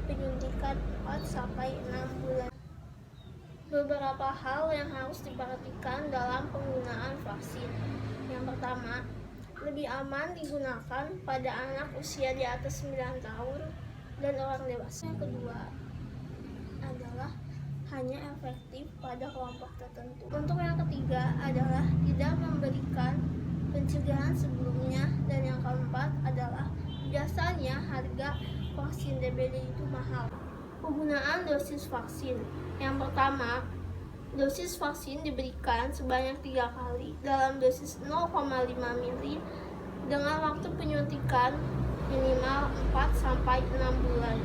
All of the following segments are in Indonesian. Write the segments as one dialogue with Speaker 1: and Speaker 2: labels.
Speaker 1: penyuntikan 4 sampai 6 bulan. Beberapa hal yang harus diperhatikan dalam penggunaan vaksin. Yang pertama, lebih aman digunakan pada anak usia di atas 9 tahun dan orang dewasa. Yang kedua adalah hanya efektif pada kelompok tertentu. Untuk yang ketiga adalah tidak memberikan pencegahan sebelumnya. Dan yang keempat adalah biasanya harga vaksin DBD itu mahal. Penggunaan dosis vaksin. Yang pertama, dosis vaksin diberikan sebanyak 3 kali dalam dosis 0,5 mili dengan waktu penyuntikan minimal 4-6 bulan.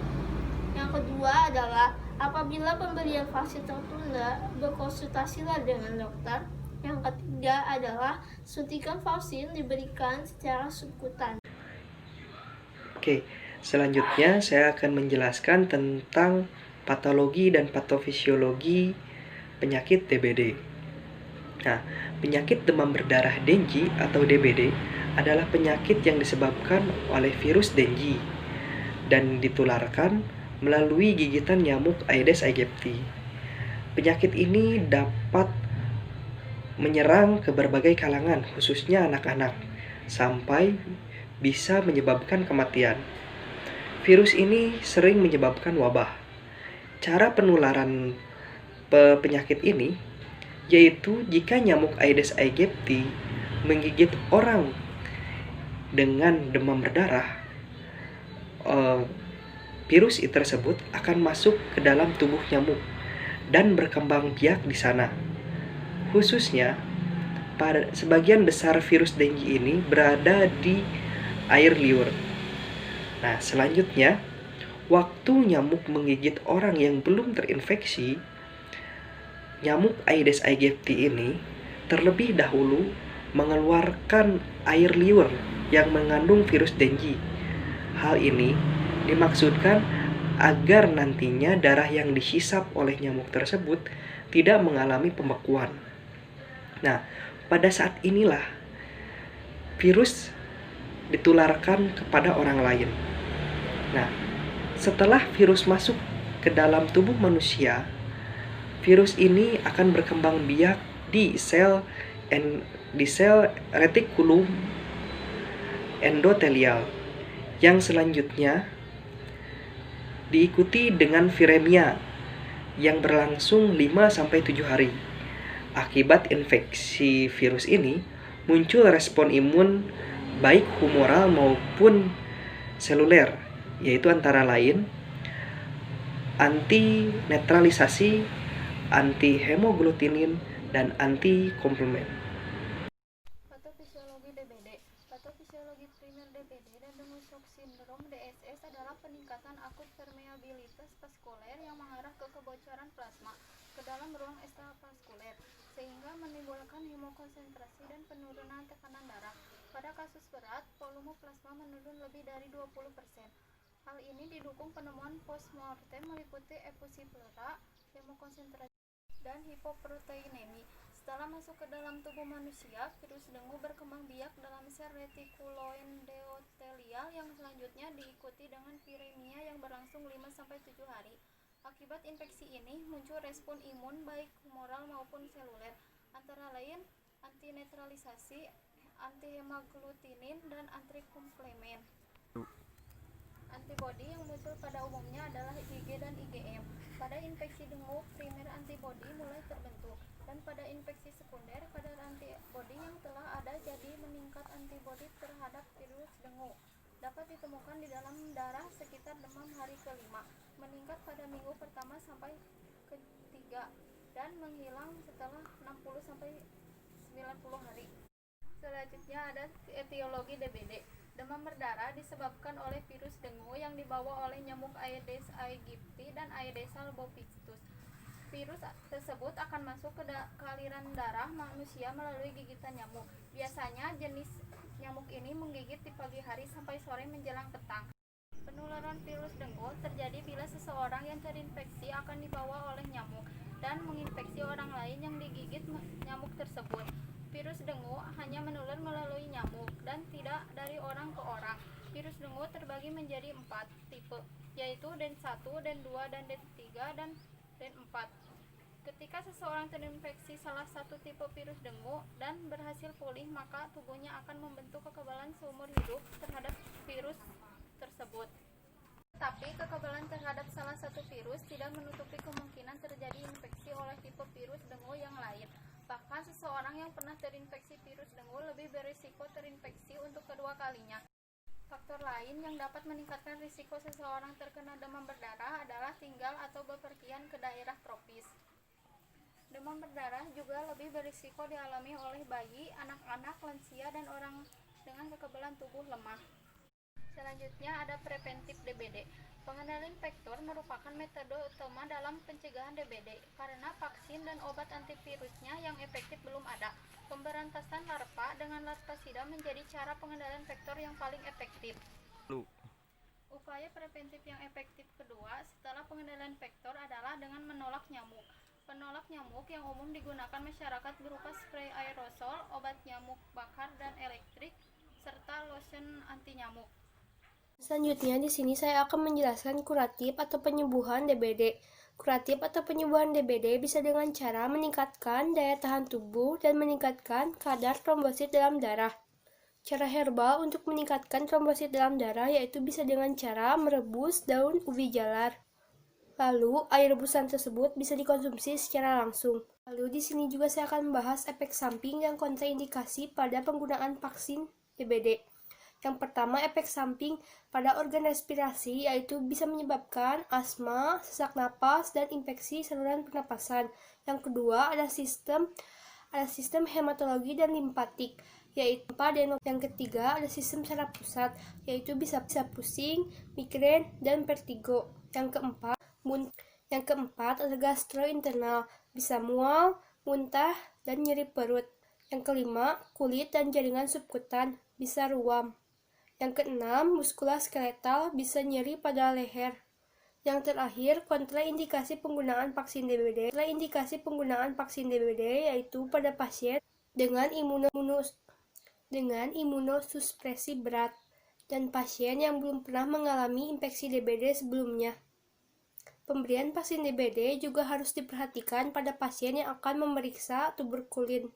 Speaker 1: Yang kedua adalah apabila pemberian vaksin tertunda, berkonsultasilah dengan dokter. Yang ketiga adalah suntikan vaksin diberikan secara subkutan.
Speaker 2: Oke, selanjutnya saya akan menjelaskan tentang patologi dan patofisiologi penyakit DBD. Nah, penyakit demam berdarah Dengue atau DBD adalah penyakit yang disebabkan oleh virus Dengue dan ditularkan melalui gigitan nyamuk Aedes aegypti. Penyakit ini dapat menyerang ke berbagai kalangan, khususnya anak-anak, sampai bisa menyebabkan kematian. Virus ini sering menyebabkan wabah. Cara penularan penyakit ini yaitu jika nyamuk Aedes aegypti menggigit orang dengan demam berdarah, virus tersebut akan masuk ke dalam tubuh nyamuk dan berkembang biak di sana. Khususnya, pada sebagian besar virus Dengue ini berada di air liur. Nah, selanjutnya, waktu nyamuk menggigit orang yang belum terinfeksi, nyamuk Aedes aegypti ini terlebih dahulu mengeluarkan air liur yang mengandung virus Dengue. Hal ini dimaksudkan agar nantinya darah yang dihisap oleh nyamuk tersebut tidak mengalami pembekuan. Nah, pada saat inilah virus ditularkan kepada orang lain. Nah, setelah virus masuk ke dalam tubuh manusia, virus ini akan berkembang biak di sel retikulum endotelial yang selanjutnya diikuti dengan viremia yang berlangsung 5-7 hari. Akibat infeksi virus ini, muncul respon imun baik humoral maupun seluler, yaitu antara lain anti-netralisasi, anti-hemoglutinin, dan anti-komplement.
Speaker 1: Patofisiologi DBD. Patofisiologi primer DBD dan dengue shock syndrome DSS adalah peningkatan akut permeabilitas vaskuler yang mengarah ke kebocoran plasma ke dalam ruang ekstravaskuler sehingga menimbulkan hemokonsentrasi dan penurunan tekanan darah. Pada kasus berat, volume plasma menurun lebih dari 20%. Hal ini didukung penemuan postmortem meliputi efusi pleura, hemokonsentrasi, dan hipoproteinemi. Setelah masuk ke dalam tubuh manusia, virus dengue berkembang biak dalam sel retikuloendotelial yang selanjutnya diikuti dengan viremia yang berlangsung 5-7 hari. Akibat infeksi ini, muncul respon imun baik humoral maupun seluler, antara lain antinetralisasi, antihemoglutinin, dan antikomplement. Antibodi yang muncul pada umumnya adalah IgG dan IgM. Pada infeksi dengue primer antibodi mulai terbentuk, dan pada infeksi sekunder kadar antibodi yang telah ada jadi meningkat. Antibodi terhadap virus dengue dapat ditemukan di dalam darah sekitar demam hari ke-5, meningkat pada minggu pertama sampai ke-3, dan menghilang setelah 60-90 hari. Selanjutnya ada etiologi DBD. Demam berdarah disebabkan oleh virus dengue yang dibawa oleh nyamuk Aedes aegypti dan Aedes albopictus. Virus tersebut akan masuk ke aliran darah manusia melalui gigitan nyamuk. Biasanya jenis nyamuk ini menggigit di pagi hari sampai sore menjelang petang. Penularan virus dengue terjadi bila seseorang yang terinfeksi akan dibawa oleh nyamuk dan menginfeksi orang lain yang digigit nyamuk tersebut. Virus dengue hanya menular melalui nyamuk dan tidak dari orang ke orang. Virus dengue terbagi menjadi 4 tipe.
Speaker 3: yaitu DEN1, DEN2, dan DEN3, dan DEN4. Ketika seseorang terinfeksi salah satu tipe virus dengue dan berhasil pulih, maka tubuhnya akan membentuk kekebalan seumur hidup terhadap virus tersebut. Tapi kekebalan terhadap salah satu virus tidak menutupi kemungkinan terjadi infeksi oleh tipe virus dengue yang lain. Bahkan seseorang yang pernah terinfeksi virus dengue lebih berisiko terinfeksi untuk kedua kalinya. Faktor lain yang dapat meningkatkan risiko seseorang terkena demam berdarah adalah tinggal atau bepergian ke daerah tropis. Demam berdarah juga lebih berisiko dialami oleh bayi, anak-anak, lansia, dan orang dengan kekebalan tubuh lemah. Selanjutnya ada preventif DBD. Pengendalian vektor merupakan metode utama dalam pencegahan DBD karena vaksin dan obat antivirusnya yang efektif belum ada. Pemberantasan larva dengan larvasida menjadi cara pengendalian vektor yang paling efektif. Upaya preventif yang efektif kedua setelah pengendalian vektor adalah dengan menolak nyamuk. Penolak nyamuk yang umum digunakan masyarakat berupa spray aerosol, obat nyamuk bakar dan elektrik, serta lotion anti nyamuk.
Speaker 1: Selanjutnya di sini saya akan menjelaskan kuratif atau penyembuhan DBD. Kuratif atau penyembuhan DBD bisa dengan cara meningkatkan daya tahan tubuh dan meningkatkan kadar trombosit dalam darah. Cara herbal untuk meningkatkan trombosit dalam darah yaitu bisa dengan cara merebus daun ubi jalar. Lalu, air rebusan tersebut bisa dikonsumsi secara langsung. Lalu, di sini juga saya akan membahas efek samping yang kontraindikasi pada penggunaan vaksin DBD. Yang pertama, efek samping pada organ respirasi yaitu bisa menyebabkan asma, sesak napas, dan infeksi saluran pernapasan. Yang kedua, ada sistem hematologi dan limpatik, yaitu yang ketiga, ada sistem saraf pusat, yaitu bisa pusing, migrain, dan vertigo. Yang keempat ada gastrointestinal, bisa mual, muntah, dan nyeri perut. Yang kelima, kulit dan jaringan subkutan, bisa ruam. Yang keenam, muskuloskeletal, bisa nyeri pada leher. Yang terakhir, kontraindikasi penggunaan vaksin DBD. Kontraindikasi penggunaan vaksin DBD yaitu pada pasien dengan imunosupresi berat dan pasien yang belum pernah mengalami infeksi DBD sebelumnya. Pemberian vaksin DBD juga harus diperhatikan pada pasien yang akan memeriksa tuberkulin.